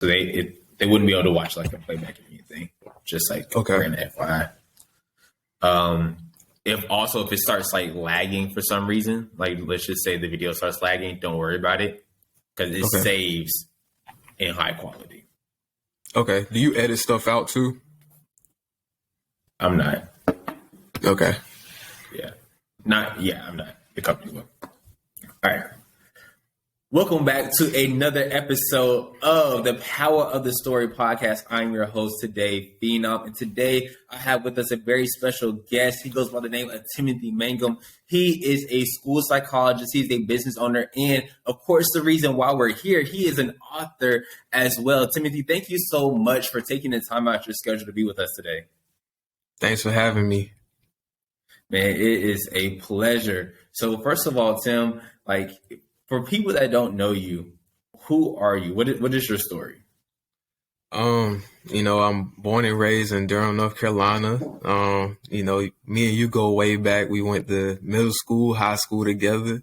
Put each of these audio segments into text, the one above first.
So they wouldn't be able to watch like a playback or anything. Just like for an FYI. If it starts like lagging for some reason, like let's just say the video starts lagging, don't worry about it because it saves in high quality. Okay. Do you edit stuff out too? I'm not. Okay. Yeah. I'm not. The company will. All right. Welcome back to another episode of the Power of the Story podcast. I'm your host today, Phenom, and today I have with us a very special guest. He goes by the name of Timothy Mangum. He is a school psychologist. He's a business owner, and of course, the reason why we're here, he is an author as well. Timothy, thank you so much for taking the time out of your schedule to be with us today. Thanks for having me. Man, it is a pleasure. So first of all, Tim, for people that don't know you, who are you? What is your story? I'm born and raised in Durham, North Carolina. Me and you go way back. We went to middle school, high school together.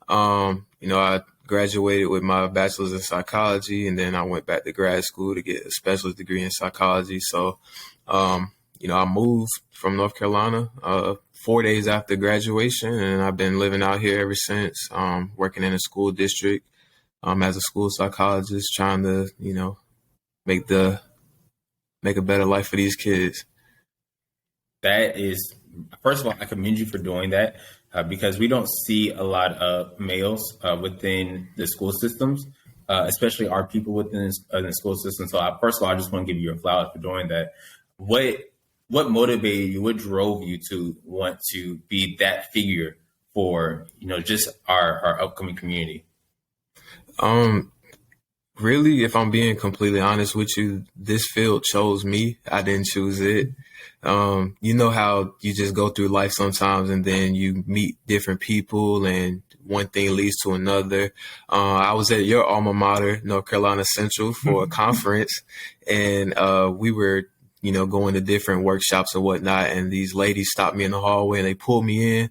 I graduated with my bachelor's in psychology, and then I went back to grad school to get a specialist degree in psychology. So, I moved from North Carolina 4 days after graduation, and I've been living out here ever since, working in a school district as a school psychologist, trying to, make a better life for these kids. That is, first of all, I commend you for doing that because we don't see a lot of males within the school systems, especially our people within the school system. So first of all, I just want to give you your flowers for doing that. What motivated you? What drove you to want to be that figure for, just our upcoming community? Really, if I'm being completely honest with you, this field chose me. I didn't choose it. You know how you just go through life sometimes and then you meet different people and one thing leads to another. I was at your alma mater, North Carolina Central, for a conference, and we were going to different workshops and whatnot. And these ladies stopped me in the hallway and they pulled me in.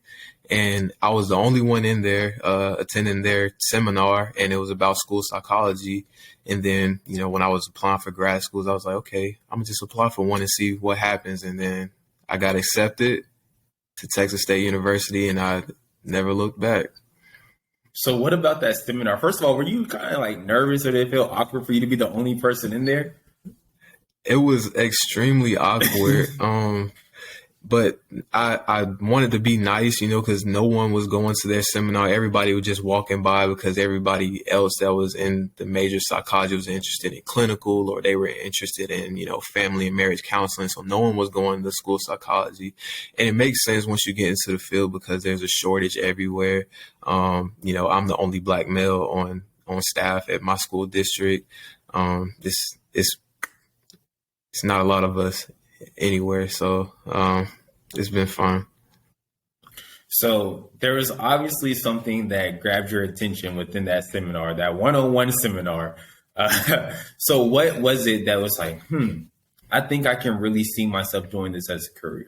And I was the only one in there attending their seminar, and it was about school psychology. And then, when I was applying for grad schools, I was like, okay, I'm gonna just apply for one and see what happens. And then I got accepted to Texas State University, and I never looked back. So what about that seminar? First of all, were you kind of like nervous, or did it feel awkward for you to be the only person in there? It was extremely awkward. But I wanted to be nice, because no one was going to their seminar. Everybody was just walking by because everybody else that was in the major psychology was interested in clinical, or they were interested in, family and marriage counseling. So no one was going to school psychology. And it makes sense once you get into the field because there's a shortage everywhere. I'm the only Black male on staff at my school district. It's not a lot of us anywhere. So it's been fun. So there was obviously something that grabbed your attention within that seminar, that one-on-one seminar. So what was it that was like, I think I can really see myself doing this as a career?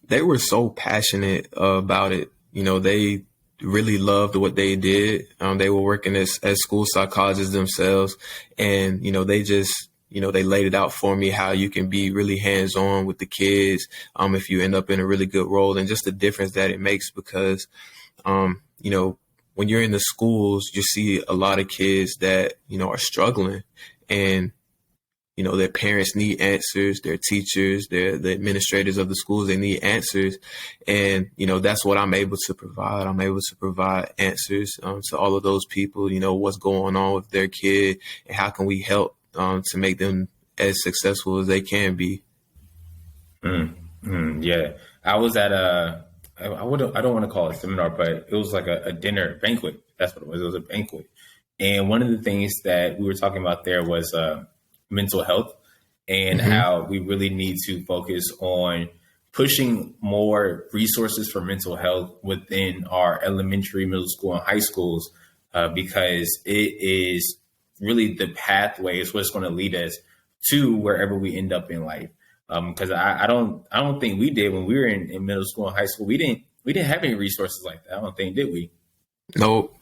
They were so passionate about it. They really loved what they did. They were working as school psychologists themselves. And, they just, they laid it out for me how you can be really hands-on with the kids if you end up in a really good role, and just the difference that it makes because, when you're in the schools, you see a lot of kids that, are struggling, and, their parents need answers, their teachers, the administrators of the schools, they need answers. And, that's what I'm able to provide. I'm able to provide answers to all of those people, what's going on with their kid and how can we help to make them as successful as they can be. Yeah, I was at I don't want to call it a seminar, but it was like a dinner banquet. That's what it was. It was a banquet. And one of the things that we were talking about there was mental health and how we really need to focus on pushing more resources for mental health within our elementary, middle school, and high schools, because it is really the pathway is what's going to lead us to wherever we end up in life. Because I don't think we did when we were in middle school and high school. We didn't have any resources like that. I don't think, did we? Nope.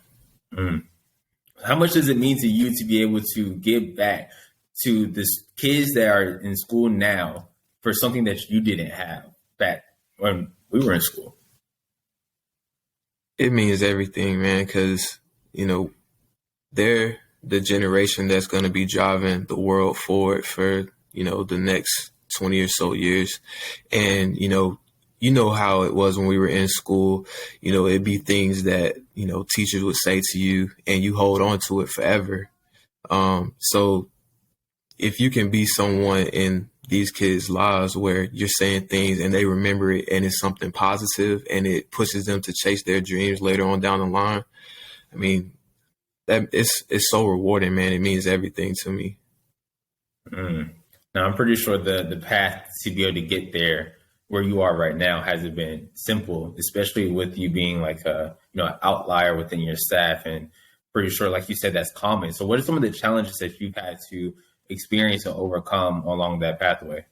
How much does it mean to you to be able to give back to the kids that are in school now for something that you didn't have back when we were in school? It means everything, man, because, they're the generation that's going to be driving the world forward for, the next 20 or so years. And, you know how it was when we were in school. It'd be things that, teachers would say to you and you hold on to it forever. So if you can be someone in these kids' lives where you're saying things and they remember it and it's something positive and it pushes them to chase their dreams later on down the line, I mean, that it's so rewarding, man. It means everything to me. Now, I'm pretty sure the path to be able to get there where you are right now hasn't been simple, especially with you being like an outlier within your staff, and pretty sure, like you said, that's common. So what are some of the challenges that you've had to experience and overcome along that pathway?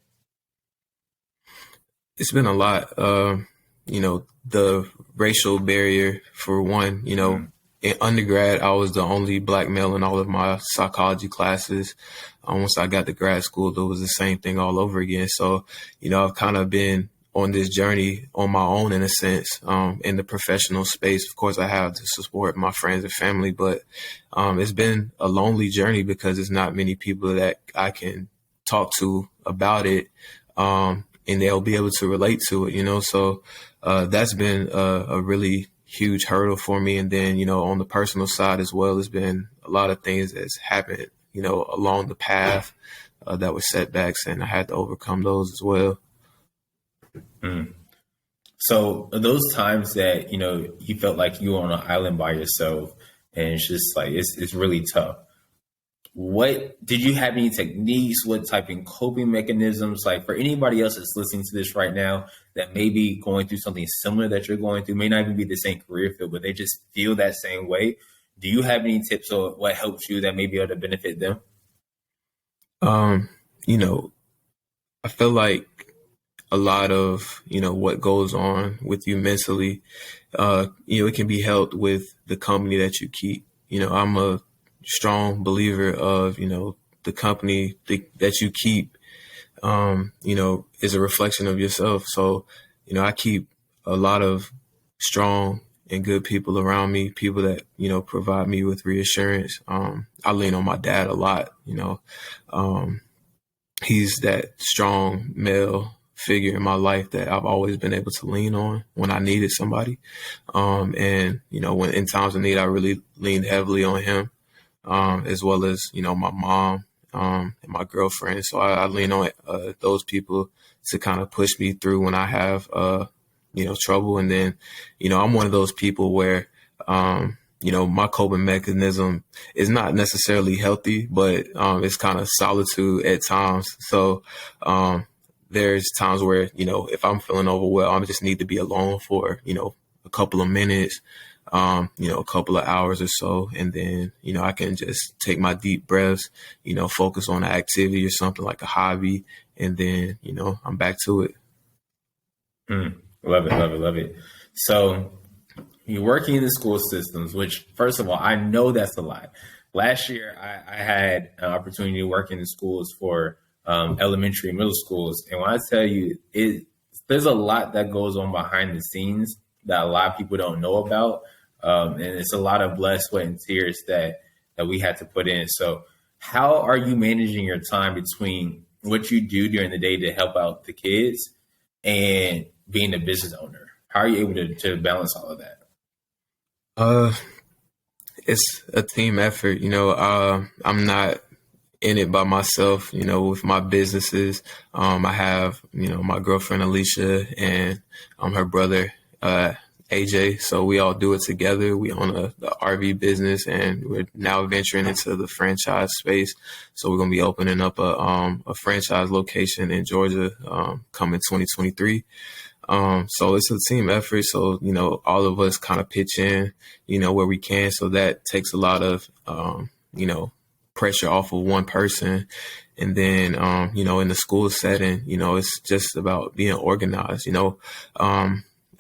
It's been a lot. The racial barrier, for one. In undergrad, I was the only Black male in all of my psychology classes. Once I got to grad school, it was the same thing all over again. So, I've kind of been on this journey on my own, in a sense, in the professional space. Of course, I have to support my friends and family, but it's been a lonely journey because there's not many people that I can talk to about it, and they'll be able to relate to it, So that's been a really huge hurdle for me. And then, on the personal side as well, there's been a lot of things that's happened, along the path that were setbacks, and I had to overcome those as well. So those times that, you felt like you were on an island by yourself and it's just like, it's really tough. What did you have any techniques? What type of coping mechanisms? Like, for anybody else that's listening to this right now that may be going through something similar that you're going through, may not even be the same career field, but they just feel that same way. Do you have any tips or what helps you that may be able to benefit them? I feel like a lot of, what goes on with you mentally, it can be helped with the company that you keep. I'm a strong believer of, the company that you keep, is a reflection of yourself. So, I keep a lot of strong and good people around me, people that, provide me with reassurance. I lean on my dad a lot, he's that strong male figure in my life that I've always been able to lean on when I needed somebody. And, when in times of need, I really leaned heavily on him, as well as, my mom, and my girlfriend. So I lean on those people to kind of push me through when I have, trouble. And then, I'm one of those people where, my coping mechanism is not necessarily healthy, but it's kind of solitude at times. So there's times where, if I'm feeling overwhelmed, I just need to be alone for, a couple of minutes, a couple of hours or so. And then, I can just take my deep breaths, focus on an activity or something like a hobby. And then, I'm back to it. Love it, love it, love it. So you're working in the school systems, which, first of all, I know that's a lot. Last year, I had an opportunity to work in the schools for elementary and middle schools. And when I tell you, there's a lot that goes on behind the scenes that a lot of people don't know about. And it's a lot of blood, sweat, and tears that we had to put in. So how are you managing your time between what you do during the day to help out the kids and being a business owner? How are you able to balance all of that? It's a team effort. I'm not in it by myself, with my businesses. I have, my girlfriend, Alicia, and her brother, AJ. So we all do it together. We own the RV business, and we're now venturing into the franchise space. So we're going to be opening up a franchise location in Georgia, coming 2023. So it's a team effort. So, all of us kind of pitch in, where we can. So that takes a lot of, pressure off of one person. And then, in the school setting, it's just about being organized.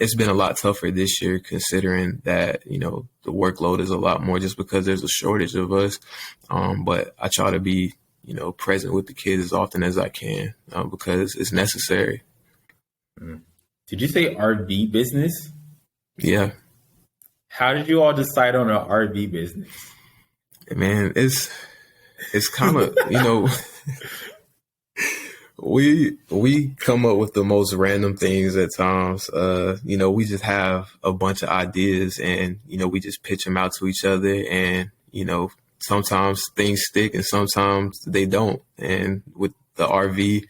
It's been a lot tougher this year considering that, the workload is a lot more just because there's a shortage of us. But I try to be present with the kids as often as I can because it's necessary. Did you say RV business? Yeah. How did you all decide on an RV business? Man, it's kind of, we come up with the most random things at times. We just have a bunch of ideas and, we just pitch them out to each other and, sometimes things stick and sometimes they don't. And with the RV,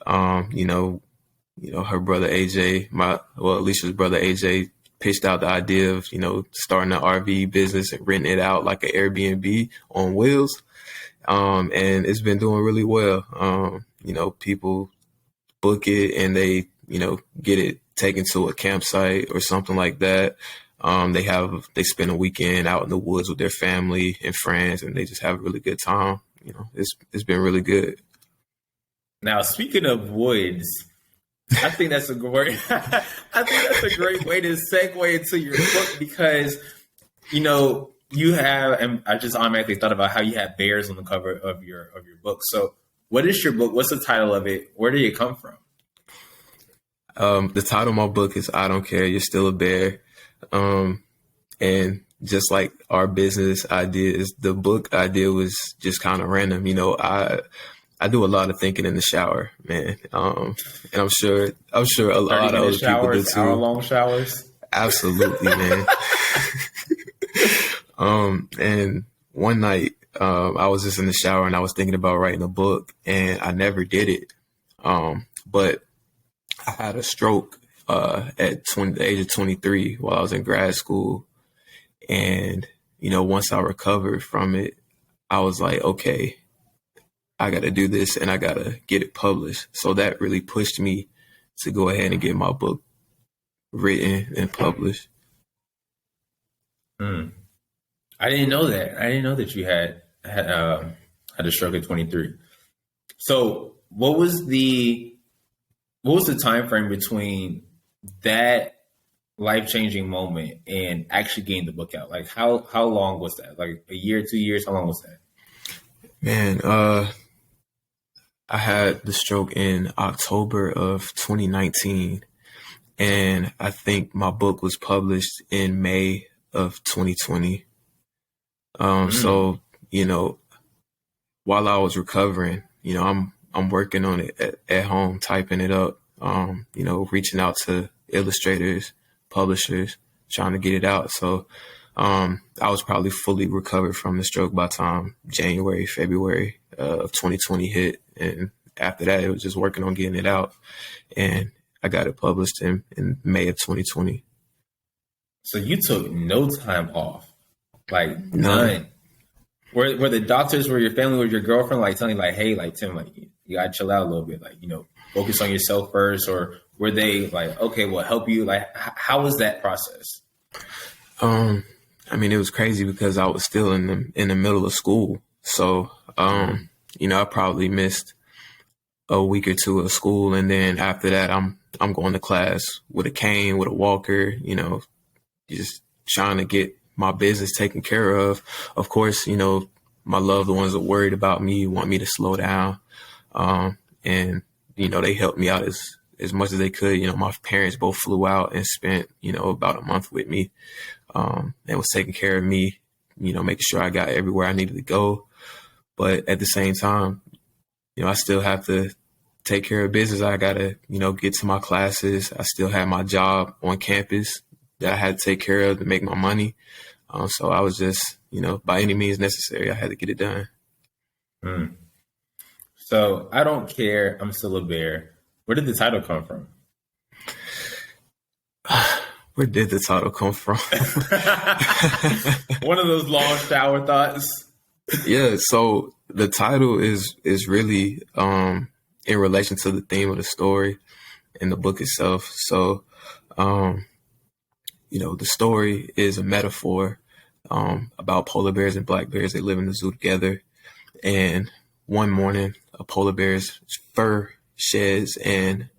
her brother AJ, Alicia's brother AJ pitched out the idea of, starting an RV business and renting it out like an Airbnb on wheels. And it's been doing really well. People book it and they, get it taken to a campsite or something like that. They spend a weekend out in the woods with their family and friends and they just have a really good time. It's been really good. Now, speaking of woods, I think that's a great way to segue into your book because, you have, and I just automatically thought about how you have bears on the cover of your book. So what is your book? What's the title of it? Where did it come from? The title of my book is I Don't Care, You're Still a Bear. And just like our business ideas, the book idea was just kind of random. I do a lot of thinking in the shower, man. And I'm sure a lot of other people do too. Hour-long showers. Absolutely, man. And one night, I was just in the shower and I was thinking about writing a book and I never did it. But I had a stroke, at the age of 23 while I was in grad school. And, once I recovered from it, I was like, okay, I got to do this and I got to get it published. So that really pushed me to go ahead and get my book written and published. I didn't know that. I didn't know that you had a stroke at 23. So what was the time frame between that life-changing moment and actually getting the book out? Like how long was that? Like a year, 2 years? How long was that? Man, I had the stroke in October of 2019, and I think my book was published in May of 2020. So, while I was recovering, I'm working on it at home, typing it up, reaching out to illustrators, publishers, trying to get it out. So, I was probably fully recovered from the stroke by the time January, February of 2020 hit. And after that, it was just working on getting it out. And I got it published in May of 2020. So you took no time off, like None. Were the doctors, were your family, was your girlfriend like telling you like, hey, like Tim, like you gotta chill out a little bit, like, focus on yourself first? Or were they like, okay, we'll help you? Like, how was that process? It was crazy because I was still in the middle of school. So, I probably missed a week or two of school. And then after that, I'm going to class with a cane, with a walker, just trying to get my business taken care of. Of course, my loved ones are worried about me, want me to slow down. And, they helped me out as much as they could. My parents both flew out and spent, about a month with me, and was taking care of me, making sure I got everywhere I needed to go. But at the same time, I still have to take care of business. I got to, get to my classes. I still had my job on campus that I had to take care of to make my money. So I was just, by any means necessary, I had to get it done. So I don't care, I'm still a bear. Where did the title come from? Where did the title come from? One of those long shower thoughts. Yeah, so the title is really in relation to the theme of the story and the book itself. So, the story is a metaphor about polar bears and black bears. They live in the zoo together. And one morning, a polar bear's fur sheds, and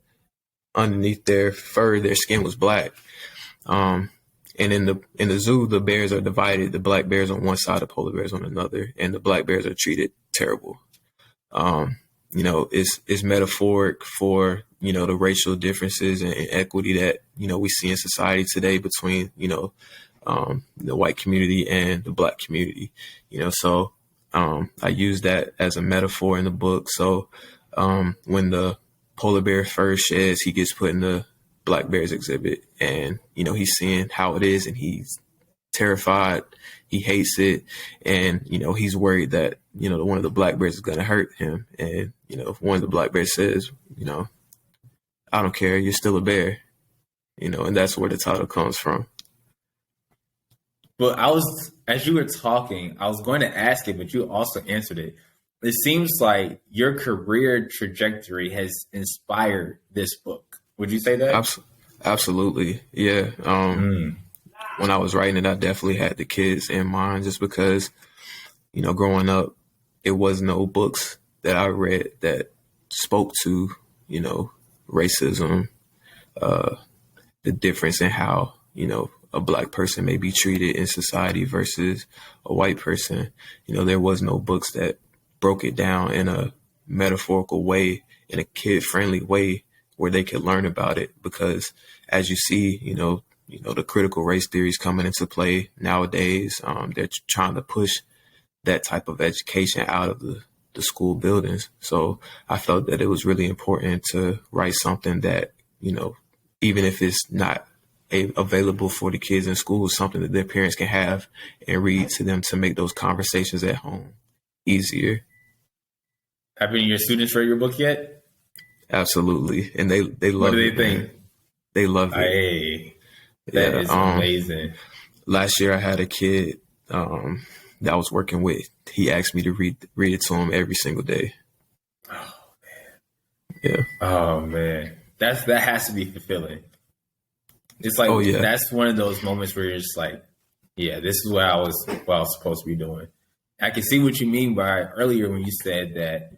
underneath their fur, their skin was black. And in the zoo, the bears are divided. The black bears on one side, the polar bears on another, and the black bears are treated terrible. is metaphoric for, the racial differences and equity that, we see in society today between, the white community and the black community, so I use that as a metaphor in the book. So when the polar bear first sheds, he gets put in the black bears exhibit, and, he's seeing how it is, and he's terrified. He hates it. And, he's worried that, one of the black bears is going to hurt him. And, one of the black bears says, I don't care. You're still a bear, and that's where the title comes from. But as you were talking, I was going to ask it, but you also answered it. It seems like your career trajectory has inspired this book. Would you say that? Absolutely. Yeah. When I was writing it, I definitely had the kids in mind, just because, growing up, it was no books that I read that spoke to, racism, the difference in how, a black person may be treated in society versus a white person. There was no books that broke it down in a metaphorical way, in a kid-friendly way, where they could learn about it. Because as you see, the critical race theories coming into play nowadays, they're trying to push that type of education out of the school buildings. So I felt that it was really important to write something that, even if it's not available for the kids in school, something that their parents can have and read to them to make those conversations at home easier. Have any of your students read your book yet? Absolutely. And they love it. What do they think? Man. They love it. Hey, that is amazing. Last year I had a kid that I was working with. He asked me to read it to him every single day. Oh man. Yeah. Oh man. That has to be fulfilling. It's like, that's one of those moments where you're just like, yeah, this is what I was supposed to be doing. I can see what you mean by earlier when you said that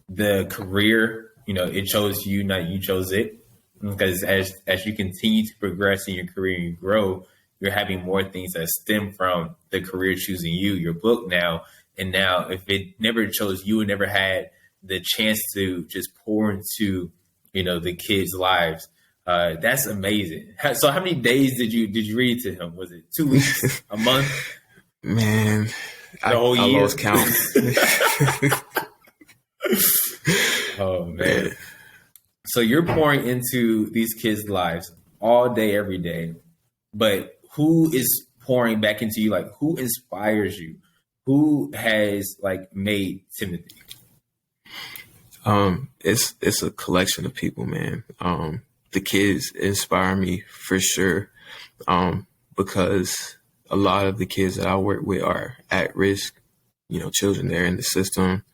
the career, it chose you, not you chose it. Because as you continue to progress in your career and you grow, you're having more things that stem from the career choosing you, your book now. And now if it never chose you and never had the chance to just pour into, the kids' lives, that's amazing. So how many days did you read to him? Was it 2 weeks, a month? Man, I lost count. Oh man. So you're pouring into these kids' lives all day, every day, but who is pouring back into you? Like, who inspires you? Who has made Timothy? It's a collection of people, man. The kids inspire me for sure, because a lot of the kids that I work with are at risk, children. They're in the system.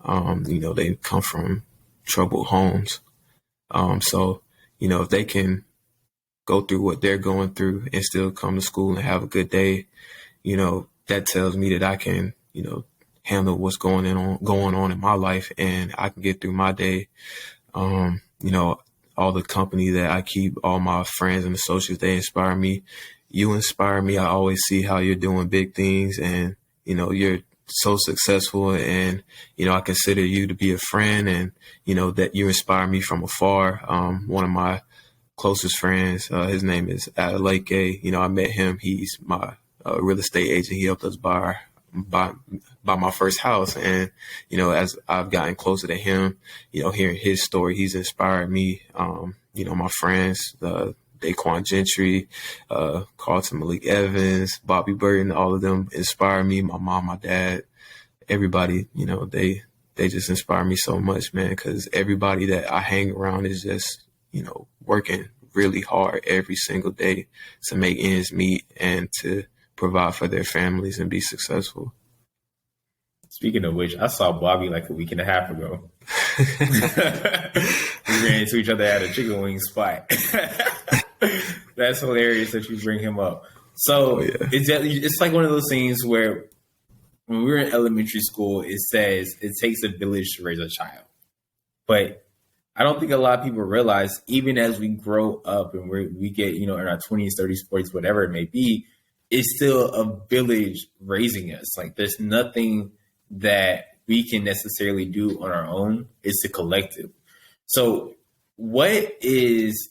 They come from troubled homes. So, if they can go through what they're going through and still come to school and have a good day, that tells me that I can, handle what's going on in my life, and I can get through my day. All the company that I keep, all my friends and associates, they inspire me. You inspire me. I always see how you're doing big things, and, you're so successful, and, I consider you to be a friend, and, that you inspire me from afar. One of my closest friends, his name is Adeleke. I met him. He's my real estate agent. He helped us buy my first house. And, as I've gotten closer to him, hearing his story, he's inspired me. My friends, Daquan Gentry, Carlton Malik Evans, Bobby Burton, all of them inspire me. My mom, my dad, everybody, they just inspire me so much, man, because everybody that I hang around is just, working really hard every single day to make ends meet and to provide for their families and be successful. Speaking of which, I saw Bobby like a week and a half ago. We ran into each other at a chicken wing spot. That's hilarious that you bring him up. So it's like one of those things where when we were in elementary school, it says it takes a village to raise a child. But I don't think a lot of people realize, even as we grow up and we get, in our 20s, 30s, 40s, whatever it may be, it's still a village raising us. Like, there's nothing that we can necessarily do on our own. It's the collective. So what is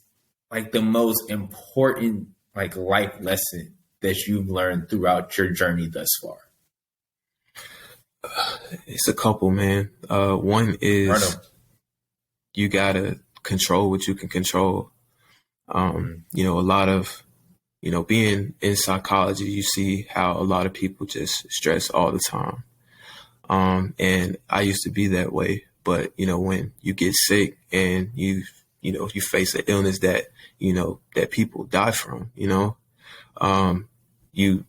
like the most important like life lesson that you've learned throughout your journey thus far? It's a couple, man. One is you gotta control what you can control. You know, a lot of, you know, being in psychology, you see how a lot of people just stress all the time. And I used to be that way, but you know, when you get sick and you know, you face an illness that, you know, that people die from, you know, you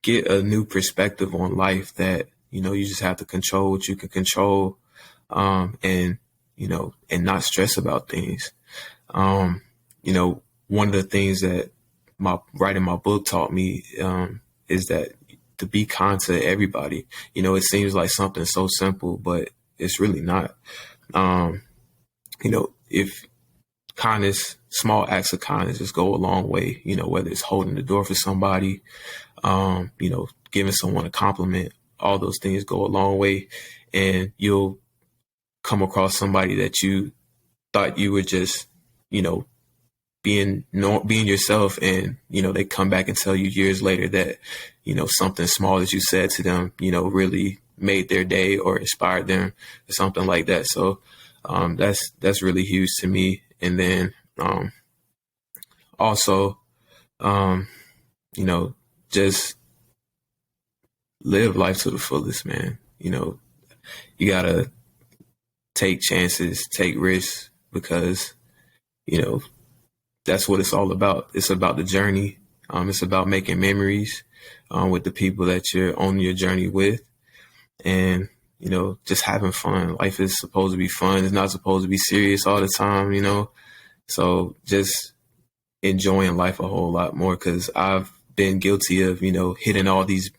get a new perspective on life that, you know, you just have to control what you can control, and, you know, and not stress about things. You know, one of the things that writing my book taught me, is that to be kind to everybody. You know, it seems like something so simple, but it's really not. You know, if kindness, small acts of kindness just go a long way, you know, whether it's holding the door for somebody, you know, giving someone a compliment, all those things go a long way. And you'll come across somebody that you thought you were just, you know, being yourself, and you know, they come back and tell you years later that, you know, something small that you said to them, you know, really made their day or inspired them or something like that. So that's really huge to me. And then also, you know, just live life to the fullest, man. You know, you gotta take chances, take risks, because, you know, that's what it's all about. It's about the journey. It's about making memories with the people that you're on your journey with, and, you know, just having fun. Life is supposed to be fun. It's not supposed to be serious all the time, you know. So just enjoying life a whole lot more, because I've been guilty of, you know, hitting all these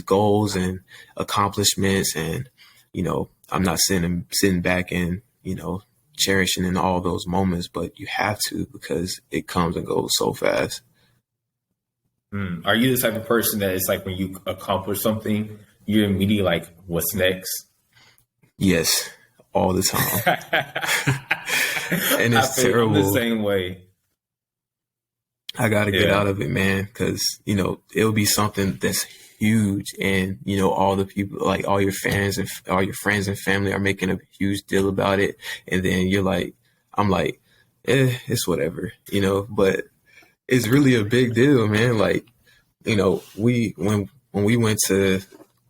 goals and accomplishments, and, you know, I'm not sitting back and, you know, cherishing in all those moments, but you have to, because it comes and goes so fast. Are you the type of person that it's like when you accomplish something, you're immediately like, what's next? Yes, all the time. And it's terrible. The same way. I got to get out of it, man, because, you know, it'll be something that's huge, and, you know, all the people, like all your fans and all your friends and family are making a huge deal about it. And then you're like, I'm like, it's whatever, you know, but it's really a big deal, man. Like, you know, when we went to,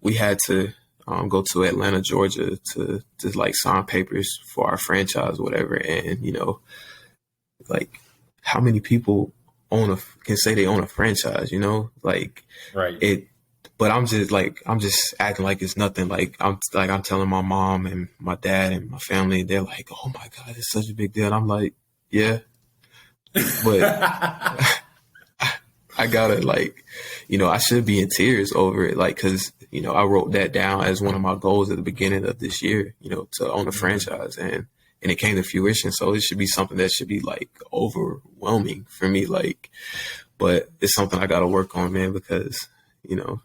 we had to go to Atlanta, Georgia to like sign papers for our franchise, whatever. And, you know, like, how many people can say they own a franchise, you know, like, right. But I'm just acting like it's nothing. Like I'm telling my mom and my dad and my family, they're like, oh my God, it's such a big deal. And I'm like, yeah, but I gotta, like, you know, I should be in tears over it. Like, cause, you know, I wrote that down as one of my goals at the beginning of this year, you know, to own a franchise, and it came to fruition. So it should be something that should be like overwhelming for me. Like, but it's something I got to work on, man, because, you know,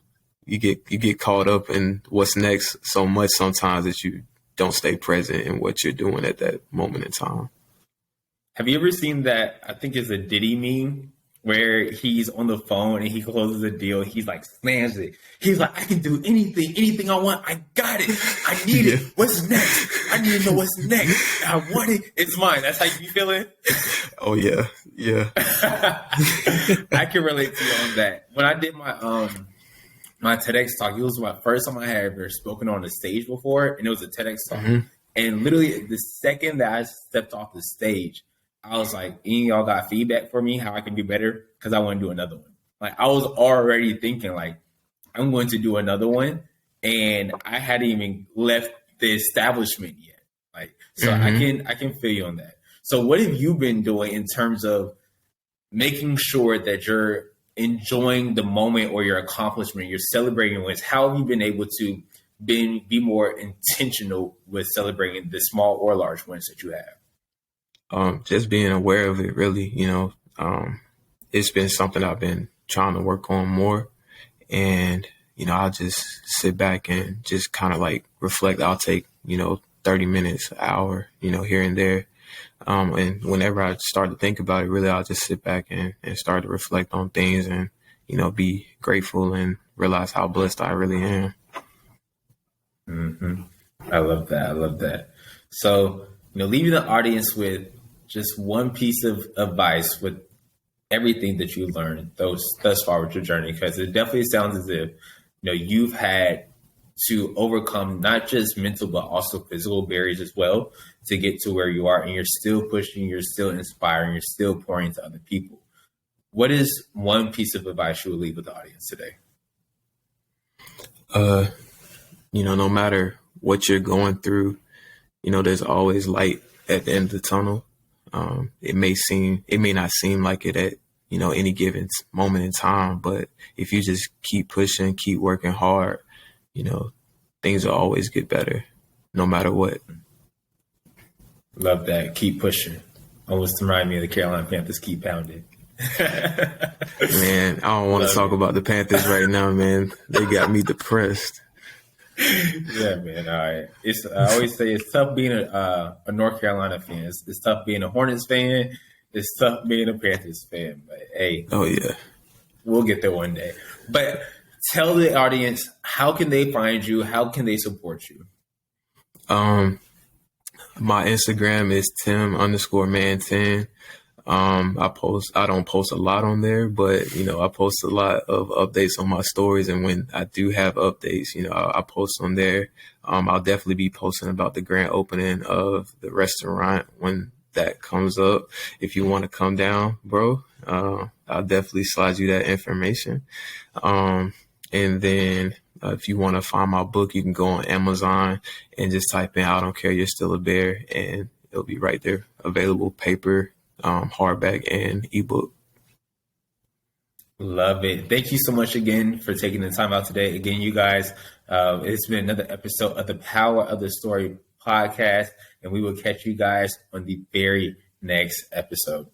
you get caught up in what's next so much sometimes that you don't stay present in what you're doing at that moment in time. Have you ever seen that? I think it's a Diddy meme where he's on the phone and he closes a deal. He's like, slams it. He's like, I can do anything I want. I got it. I need it. What's next? I need to know what's next. I want it. It's mine. That's how you be feeling? Oh, yeah. Yeah. I can relate to you on that. When I did my TEDx talk, it was my first time I had ever spoken on a stage before, and it was a TEDx talk. Mm-hmm. And literally the second that I stepped off the stage, I was like, any of y'all got feedback for me how I can do better? Because I want to do another one. Like, I was already thinking, like, I'm going to do another one. And I hadn't even left the establishment yet. Like, so I can feel you on that. So what have you been doing in terms of making sure that you're enjoying the moment or your accomplishment, you're celebrating wins? How have you been able to be more intentional with celebrating the small or large wins that you have? Just being aware of it, really, you know. It's been something I've been trying to work on more. And, I'll just sit back and just kind of like reflect. I'll take, 30 minutes, an hour, here and there. And whenever I start to think about it, really, I'll just sit back and start to reflect on things and, be grateful and realize how blessed I really am. Mm-hmm. I love that. I love that. So, leaving the audience with just one piece of advice with everything that you learned thus far with your journey, because it definitely sounds as if, you've had to overcome not just mental, but also physical barriers as well to get to where you are. And you're still pushing, you're still inspiring, you're still pouring to other people. What is one piece of advice you would leave with the audience today? No matter what you're going through, there's always light at the end of the tunnel. It may not seem like it at, any given moment in time, but if you just keep pushing, keep working hard, things will always get better no matter what. Love that. Keep pushing. Almost remind me of the Carolina Panthers, keep pounding. Man, I don't want to talk about the Panthers right now, man. They got me depressed. Yeah, man. All right. I always say it's tough being a North Carolina fan. It's tough being a Hornets fan. It's tough being a Panthers fan. But hey, oh yeah, we'll get there one day. But tell the audience, how can they find you? How can they support you? My Instagram is Tim_man10. I don't post a lot on there, but I post a lot of updates on my stories. And when I do have updates, I post on there. I'll definitely be posting about the grand opening of the restaurant when that comes up. If you want to come down, bro, I'll definitely slide you that information. And then if you want to find my book, you can go on Amazon and just type in "I Don't Care, You're Still a Bear," and it'll be right there, available, paper, hardback, and ebook. Love it. Thank you so much again for taking the time out today. Again, you guys, it's been another episode of the Power of the Story podcast, and we will catch you guys on the very next episode.